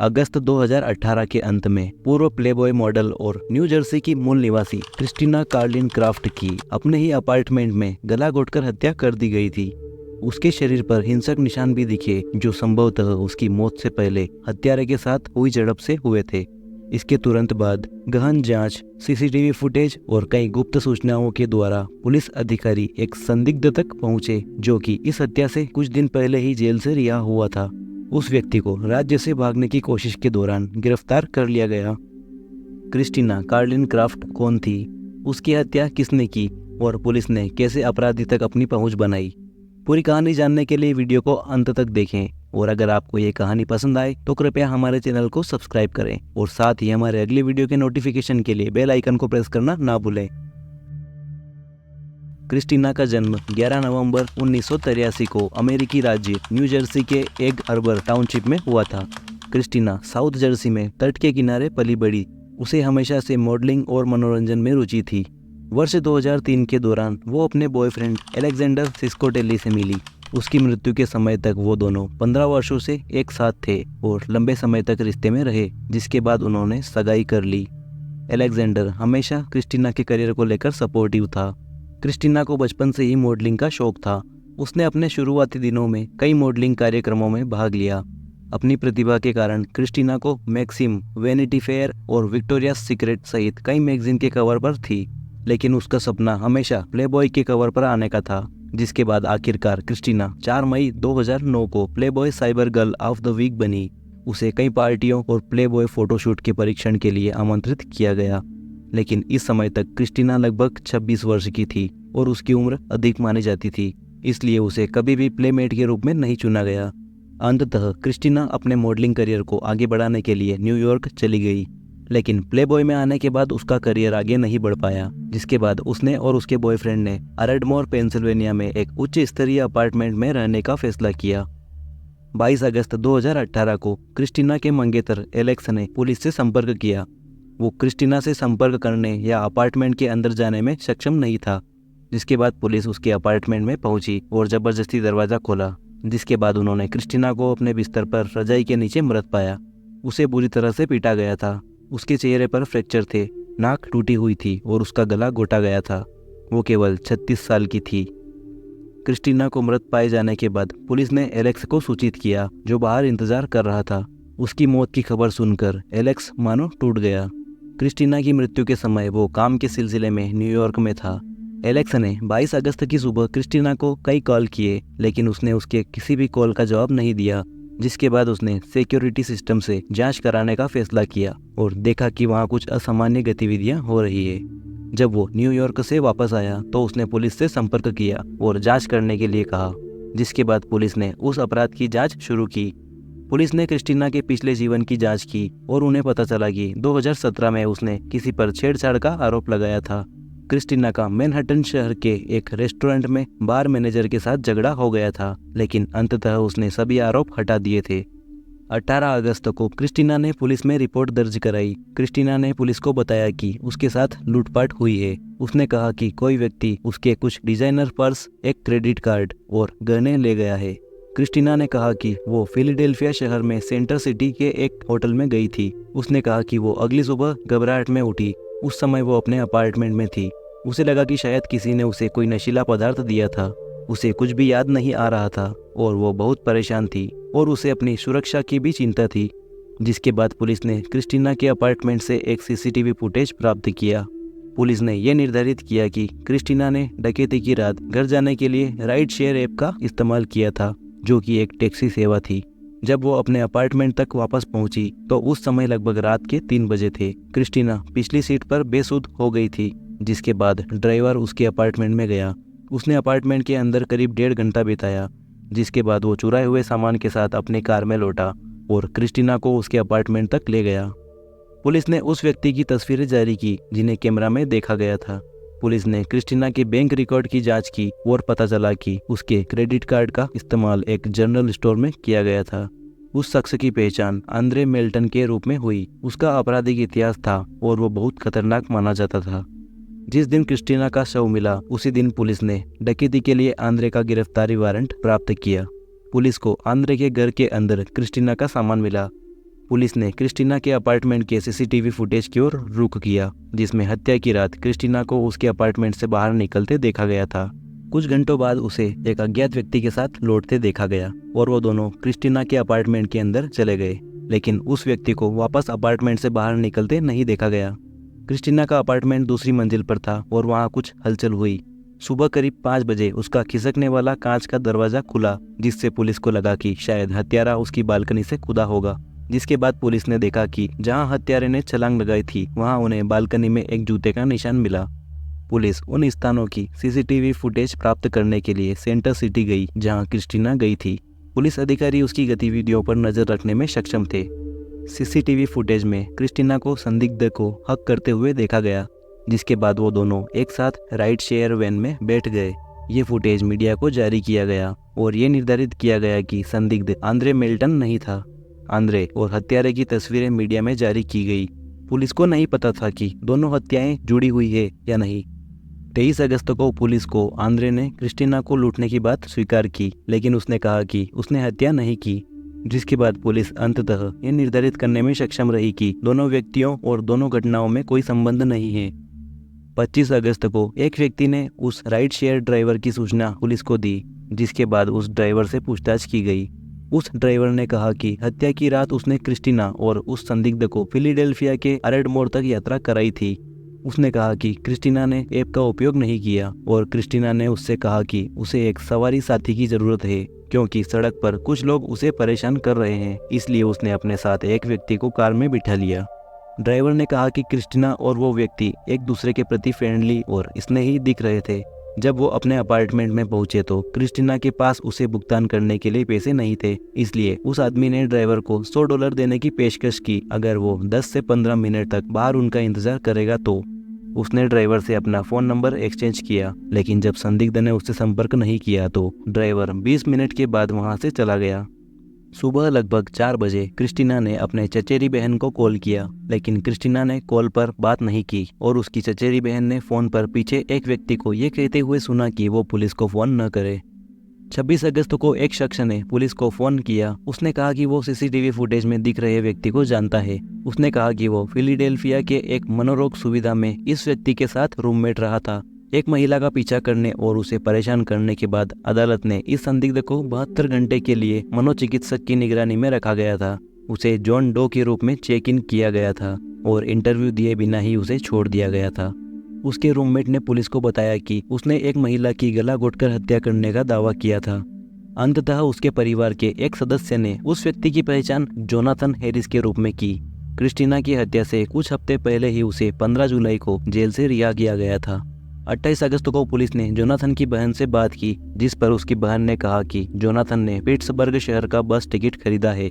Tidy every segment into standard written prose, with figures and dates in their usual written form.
अगस्त 2018 के अंत में पूर्व प्लेबॉय मॉडल और न्यू जर्सी की मूल निवासी क्रिस्टीना कार्लिन क्राफ्ट की अपने ही अपार्टमेंट में गला घोंटकर हत्या कर दी गई थी। उसके शरीर पर हिंसक निशान भी दिखे जो संभवतः उसकी मौत से पहले हत्यारे के साथ हुई झड़प से हुए थे। इसके तुरंत बाद गहन जांच, सीसीटीवी फुटेज और कई गुप्त सूचनाओं के द्वारा पुलिस अधिकारी एक संदिग्ध तक पहुंचे जो कि इस हत्या से कुछ दिन पहले ही जेल से रिहा हुआ था। उस व्यक्ति को राज्य से भागने की कोशिश के दौरान गिरफ्तार कर लिया गया। क्रिस्टीना कार्लिन क्राफ्ट कौन थी, उसकी हत्या किसने की और पुलिस ने कैसे अपराधी तक अपनी पहुंच बनाई? पूरी कहानी जानने के लिए वीडियो को अंत तक देखें और अगर आपको ये कहानी पसंद आए तो कृपया हमारे चैनल को सब्सक्राइब करें और साथ ही हमारे अगली वीडियो के नोटिफिकेशन के लिए बेल आइकन को प्रेस करना ना भूलें। क्रिस्टीना का जन्म 11 नवंबर 1983 को अमेरिकी राज्य न्यू जर्सी के एग हार्बर टाउनशिप में हुआ था। क्रिस्टीना साउथ जर्सी में तट के किनारे पली बड़ी। उसे हमेशा से मॉडलिंग और मनोरंजन में रुचि थी। वर्ष 2003 के दौरान वो अपने बॉयफ्रेंड एलेक्जेंडर सिस्कोटेली से मिली। उसकी मृत्यु के समय तक वो दोनों 15 वर्षों से एक साथ थे और लंबे समय तक रिश्ते में रहे, जिसके बाद उन्होंने सगाई कर ली। एलेक्जेंडर हमेशा क्रिस्टीना के करियर को लेकर सपोर्टिव था। क्रिस्टीना को बचपन से ही मॉडलिंग का शौक था। उसने अपने शुरुआती दिनों में कई मॉडलिंग कार्यक्रमों में भाग लिया। अपनी प्रतिभा के कारण क्रिस्टीना को मैक्सिम, वैनिटी फेयर और विक्टोरिया सीक्रेट सहित कई मैगजीन के कवर पर थी, लेकिन उसका सपना हमेशा प्लेबॉय के कवर पर आने का था। जिसके बाद आखिरकार क्रिस्टीना 4 मई 2009 को Playboy cyber girl of the week बनी। उसे कई पार्टियों और प्लेबॉय फोटोशूट के परीक्षण के लिए आमंत्रित किया गया, लेकिन इस समय तक क्रिस्टीना लगभग 26 वर्ष की थी और उसकी उम्र अधिक मानी जाती थी, इसलिए उसे कभी भी प्लेमेट के रूप में नहीं चुना गया। अंततः क्रिस्टीना अपने मॉडलिंग करियर को आगे बढ़ाने के लिए न्यूयॉर्क चली गई, लेकिन प्लेबॉय में आने के बाद उसका करियर आगे नहीं बढ़ पाया। जिसके बाद उसने और उसके बॉयफ्रेंड ने अरेडमोर पेंसिल्वेनिया में एक उच्च स्तरीय अपार्टमेंट में रहने का फैसला किया। 22 अगस्त 2018 को क्रिस्टीना के मंगेतर एलेक्स ने पुलिस से संपर्क किया। वो क्रिस्टीना से संपर्क करने या अपार्टमेंट के अंदर जाने में सक्षम नहीं था, जिसके बाद पुलिस उसके अपार्टमेंट में पहुंची और जबरदस्ती दरवाजा खोला। जिसके बाद उन्होंने क्रिस्टीना को अपने बिस्तर पर रजाई के नीचे मृत पाया। उसे बुरी तरह से पीटा गया था। उसके चेहरे पर फ्रैक्चर थे, नाक टूटी हुई थी और उसका गला घोटा गया था। वो केवल 36 साल की थी। क्रिस्टीना को मृत पाए जाने के बाद पुलिस ने एलेक्स को सूचित किया, जो बाहर इंतजार कर रहा था। उसकी मौत की खबर सुनकर एलेक्स मानो टूट गया। क्रिस्टीना की मृत्यु के समय वो काम के सिलसिले में न्यूयॉर्क में था। एलेक्स ने 22 अगस्त की सुबह क्रिस्टीना को कई कॉल किए, लेकिन उसने उसके किसी भी कॉल का जवाब नहीं दिया। जिसके बाद उसने सिक्योरिटी सिस्टम से जांच कराने का फैसला किया और देखा कि वहाँ कुछ असामान्य गतिविधियां हो रही है। जब वो न्यूयॉर्क से वापस आया तो उसने पुलिस से संपर्क किया और जांच करने के लिए कहा, जिसके बाद पुलिस ने उस अपराध की जांच शुरू की। पुलिस ने क्रिस्टीना के पिछले जीवन की जांच की और उन्हें पता चला कि 2017 में उसने किसी पर छेड़छाड़ का आरोप लगाया था। क्रिस्टीना का मैनहट्टन शहर के एक रेस्टोरेंट में बार मैनेजर के साथ झगड़ा हो गया था, लेकिन अंततः उसने सभी आरोप हटा दिए थे। 18 अगस्त को क्रिस्टीना ने पुलिस में रिपोर्ट दर्ज कराई। क्रिस्टीना ने पुलिस को बताया कि उसके साथ लूटपाट हुई है। उसने कहा कि कोई व्यक्ति उसके कुछ डिजाइनर पर्स, एक क्रेडिट कार्ड और गहने ले गया है। क्रिस्टीना ने कहा कि वो फिलाडेल्फिया शहर में सेंटर सिटी के एक होटल में गई थी। उसने कहा कि वो अगली सुबह घबराहट में उठी। उस समय वो अपने अपार्टमेंट में थी। उसे लगा कि शायद किसी ने उसे कोई नशीला पदार्थ दिया था। उसे कुछ भी याद नहीं आ रहा था और वो बहुत परेशान थी और उसे अपनी सुरक्षा की भी चिंता थी। जिसके बाद पुलिस ने क्रिस्टीना के अपार्टमेंट से एक सीसीटीवी फुटेज प्राप्त किया। पुलिस ने यह निर्धारित किया कि क्रिस्टीना ने डकैती की रात घर जाने के लिए राइड शेयर ऐप का इस्तेमाल किया था, जो कि एक टैक्सी सेवा थी। जब वो अपने अपार्टमेंट तक वापस पहुंची तो उस समय लगभग रात के 3 बजे थे। क्रिस्टीना पिछली सीट पर बेसुध हो गई थी। जिसके बाद ड्राइवर उसके अपार्टमेंट में गया। उसने अपार्टमेंट के अंदर करीब 1.5 घंटा बिताया। जिसके बाद वो चुराए हुए सामान के साथ अपनी कार में लौटा और क्रिस्टीना को उसके अपार्टमेंट तक ले गया। पुलिस ने उस व्यक्ति की तस्वीरें जारी की जिन्हें कैमरा में देखा गया था। पुलिस ने क्रिस्टीना के बैंक रिकॉर्ड की जांच की और पता चला कि उसके क्रेडिट कार्ड का इस्तेमाल एक जनरल स्टोर में किया गया था। उस शख्स की पहचान आंद्रे मेल्टन के रूप में हुई। उसका आपराधिक इतिहास था और वो बहुत खतरनाक माना जाता था। जिस दिन क्रिस्टीना का शव मिला उसी दिन पुलिस ने डकैती के लिए आंद्रे का गिरफ्तारी वारंट प्राप्त किया। पुलिस को आंद्रे के घर के अंदर क्रिस्टीना का सामान मिला। पुलिस ने क्रिस्टीना के अपार्टमेंट के सीसीटीवी फुटेज की ओर रुख किया, जिसमें हत्या की रात क्रिस्टीना को उसके अपार्टमेंट से बाहर निकलते देखा गया था। कुछ घंटों बाद उसे एक अज्ञात व्यक्ति के साथ लौटते देखा गया और वो दोनों क्रिस्टीना के अपार्टमेंट के अंदर चले गए, लेकिन उस व्यक्ति को वापस अपार्टमेंट से बाहर निकलते नहीं देखा गया। क्रिस्टीना का अपार्टमेंट दूसरी मंजिल पर था और वहाँ कुछ हलचल हुई। सुबह करीब 5 बजे उसका खिसकने वाला कांच का दरवाजा खुला, जिससे पुलिस को लगा कि शायद हत्यारा उसकी बालकनी से कूदा होगा। जिसके बाद पुलिस ने देखा कि जहां हत्यारे ने छलांग लगाई थी वहां उन्हें बालकनी में एक जूते का निशान मिला। पुलिस उन स्थानों की सीसीटीवी फुटेज प्राप्त करने के लिए सेंटर सिटी गई जहां क्रिस्टीना गई थी। पुलिस अधिकारी उसकी गतिविधियों पर नजर रखने में सक्षम थे। सीसीटीवी फुटेज में क्रिस्टीना को संदिग्ध को हक करते हुए देखा गया, जिसके बाद वो दोनों एक साथ राइड शेयर वैन में बैठ गए। ये फुटेज मीडिया को जारी किया गया और ये निर्धारित किया गया कि संदिग्ध आंद्रे मिल्टन नहीं था। आंद्रे और हत्यारे की तस्वीरें मीडिया में जारी की गई। पुलिस को नहीं पता था कि दोनों हत्याएं जुड़ी हुई है या नहीं। 23 अगस्त को पुलिस को आंद्रे ने क्रिस्टीना को लूटने की बात स्वीकार की, लेकिन उसने कहा कि उसने हत्या नहीं की। जिसके बाद पुलिस अंततः ये निर्धारित करने में सक्षम रही कि दोनों व्यक्तियों और दोनों घटनाओं में कोई संबंध नहीं है। 25 अगस्त को एक व्यक्ति ने उस राइड शेयर ड्राइवर की सूचना पुलिस को दी, जिसके बाद उस ड्राइवर से पूछताछ की गई। उस ड्राइवर ने कहा कि हत्या की रात उसने क्रिस्टीना और उस संदिग्ध को फिलाडेल्फिया के अरेडमोर तक यात्रा कराई थी। उसने कहा कि क्रिस्टीना ने ऐप का उपयोग नहीं किया और क्रिस्टीना ने उससे कहा कि उसे एक सवारी साथी की जरूरत है, क्योंकि सड़क पर कुछ लोग उसे परेशान कर रहे हैं। इसलिए उसने अपने साथ एक व्यक्ति को कार में बिठा लिया। ड्राइवर ने कहा कि क्रिस्टीना और वो व्यक्ति एक दूसरे के प्रति फ्रेंडली और स्नेही दिख रहे थे। जब वो अपने अपार्टमेंट में पहुंचे तो क्रिस्टीना के पास उसे भुगतान करने के लिए पैसे नहीं थे, इसलिए उस आदमी ने ड्राइवर को $100 देने की पेशकश की अगर वो 10 से 15 मिनट तक बाहर उनका इंतजार करेगा तो। उसने ड्राइवर से अपना फ़ोन नंबर एक्सचेंज किया, लेकिन जब संदिग्ध ने उससे संपर्क नहीं किया तो ड्राइवर 20 मिनट के बाद वहां से चला गया। सुबह लगभग 4 बजे क्रिस्टीना ने अपने चचेरी बहन को कॉल किया, लेकिन क्रिस्टीना ने कॉल पर बात नहीं की और उसकी चचेरी बहन ने फ़ोन पर पीछे एक व्यक्ति को ये कहते हुए सुना कि वो पुलिस को फ़ोन न करे। 26 अगस्त को एक शख्स ने पुलिस को फ़ोन किया। उसने कहा कि वो सीसीटीवी फुटेज में दिख रहे व्यक्ति को जानता है। उसने कहा कि वो फिलाडेल्फिया के एक मनोरोग सुविधा में इस व्यक्ति के साथ रूममेट रहा था। एक महिला का पीछा करने और उसे परेशान करने के बाद अदालत ने इस संदिग्ध को 72 घंटे के लिए मनोचिकित्सक की निगरानी में रखा गया था। उसे जॉन डो के रूप में चेक इन किया गया था और इंटरव्यू दिए बिना ही उसे छोड़ दिया गया था। उसके रूममेट ने पुलिस को बताया कि उसने एक महिला की गला घोंटकर हत्या करने का दावा किया था। अंततः उसके परिवार के एक सदस्य ने उस व्यक्ति की पहचान जोनाथन हैरिस के रूप में की। क्रिस्टीना की हत्या से कुछ हफ्ते पहले ही उसे 15 जुलाई को जेल से रिहा किया गया था। 28 अगस्त को पुलिस ने जोनाथन की बहन से बात की, जिस पर उसकी बहन ने कहा कि जोनाथन ने पिट्सबर्ग शहर का बस टिकट खरीदा है।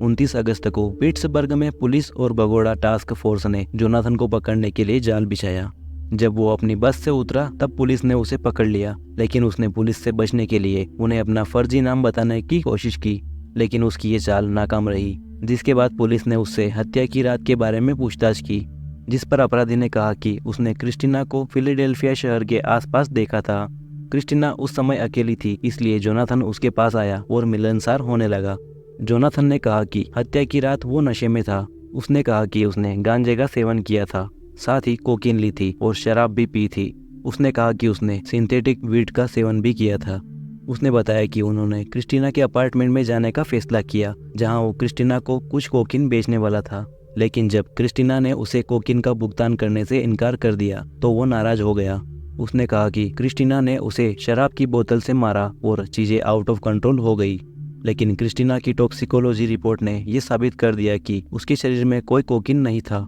29 अगस्त को पिट्सबर्ग में पुलिस और भगोड़ा टास्क फोर्स ने जोनाथन को पकड़ने के लिए जाल बिछाया। जब वो अपनी बस से उतरा तब पुलिस ने उसे पकड़ लिया, लेकिन उसने पुलिस से बचने के लिए उन्हें अपना फर्जी नाम बताने की कोशिश की, लेकिन उसकी ये चाल नाकाम रही। जिसके बाद पुलिस ने उससे हत्या की रात के बारे में पूछताछ की, जिस पर अपराधी ने कहा कि उसने क्रिस्टीना को फिलाडेल्फिया शहर के आसपास देखा था। क्रिस्टीना उस समय अकेली थी, इसलिए जोनाथन उसके पास आया और मिलनसार होने लगा। जोनाथन ने कहा कि हत्या की रात वो नशे में था। उसने कहा कि उसने गांजे का सेवन किया था, साथ ही कोकीन ली थी और शराब भी पी थी। उसने कहा कि उसने सिंथेटिक वीड का सेवन भी किया था। उसने बताया कि उन्होंने क्रिस्टीना के अपार्टमेंट में जाने का फैसला किया, जहां वो क्रिस्टीना को कुछ कोकीन बेचने वाला था, लेकिन जब क्रिस्टीना ने उसे कोकीन का भुगतान करने से इनकार कर दिया तो वो नाराज हो गया। उसने कहा कि क्रिस्टीना ने उसे शराब की बोतल से मारा और चीजें आउट ऑफ कंट्रोल हो गई, लेकिन क्रिस्टीना की टॉक्सिकोलॉजी रिपोर्ट ने यह साबित कर दिया कि उसके शरीर में कोई कोकीन नहीं था।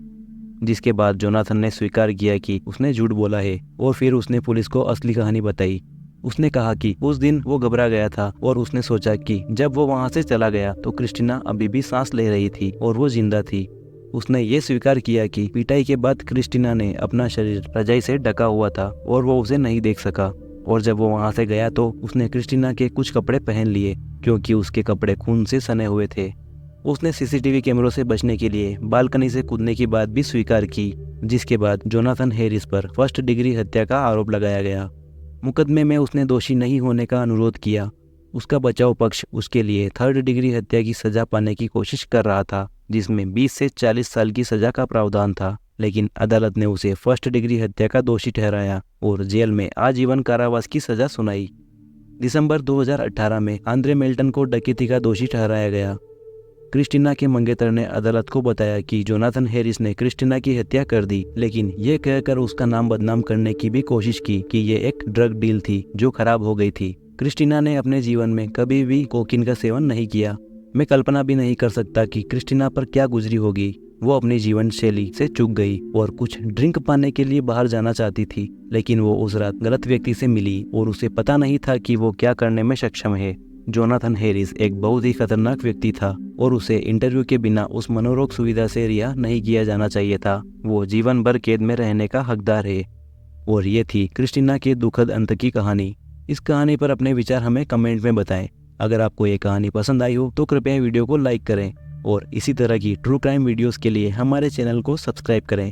जिसके बाद जोनाथन ने स्वीकार किया कि उसने झूठ बोला है और फिर उसने पुलिस को असली कहानी बताई। उसने कहा कि उस दिन वो घबरा गया था और उसने सोचा कि जब वो वहां से चला गया तो क्रिस्टीना अभी भी सांस ले रही थी और वो जिंदा थी। उसने ये स्वीकार किया कि पिटाई के बाद क्रिस्टीना ने अपना शरीर रजाई से ढका हुआ था और वो उसे नहीं देख सका, और जब वो वहां से गया तो उसने क्रिस्टीना के कुछ कपड़े पहन लिए क्योंकि उसके कपड़े खून से सने हुए थे। उसने सीसीटीवी कैमरों से बचने के लिए बालकनी से कूदने की बात भी स्वीकार की, जिसके बाद जोनाथन हैरिस पर फर्स्ट डिग्री हत्या का आरोप लगाया गया। मुकदमे में उसने दोषी नहीं होने का अनुरोध किया। उसका बचाव पक्ष उसके लिए 3rd डिग्री हत्या की सजा पाने की कोशिश कर रहा था, जिसमें 20 से 40 साल की सजा का प्रावधान था, लेकिन अदालत ने उसे फर्स्ट डिग्री हत्या का दोषी ठहराया और जेल में आजीवन कारावास की सजा सुनाई। दिसंबर 2018 में आंद्रे मेल्टन को डकैती का दोषी ठहराया गया। क्रिस्टीना के मंगेतर ने अदालत को बताया कि जोनाथन हैरिस ने क्रिस्टीना की हत्या कर दी, लेकिन ये कहकर उसका नाम बदनाम करने की भी कोशिश की कि ये एक ड्रग डील थी जो खराब हो गई थी। क्रिस्टीना ने अपने जीवन में कभी भी कोकीन का सेवन नहीं किया। मैं कल्पना भी नहीं कर सकता कि क्रिस्टीना पर क्या गुजरी होगी। वो अपनी जीवन शैली से चूक गई और कुछ ड्रिंक पाने के लिए बाहर जाना चाहती थी, लेकिन वो उस रात गलत व्यक्ति से मिली और उसे पता नहीं था कि वो क्या करने में सक्षम है। जोनाथन हैरिस एक बहुत ही खतरनाक व्यक्ति था और उसे इंटरव्यू के बिना उस मनोरोग सुविधा से रिहा नहीं किया जाना चाहिए था। वो जीवन भर कैद में रहने का हकदार है। और ये थी क्रिस्टीना के दुखद अंत की कहानी। इस कहानी पर अपने विचार हमें कमेंट में बताएं। अगर आपको ये कहानी पसंद आई हो तो कृपया वीडियो को लाइक करें और इसी तरह की ट्रू क्राइम वीडियोस के लिए हमारे चैनल को सब्सक्राइब करें।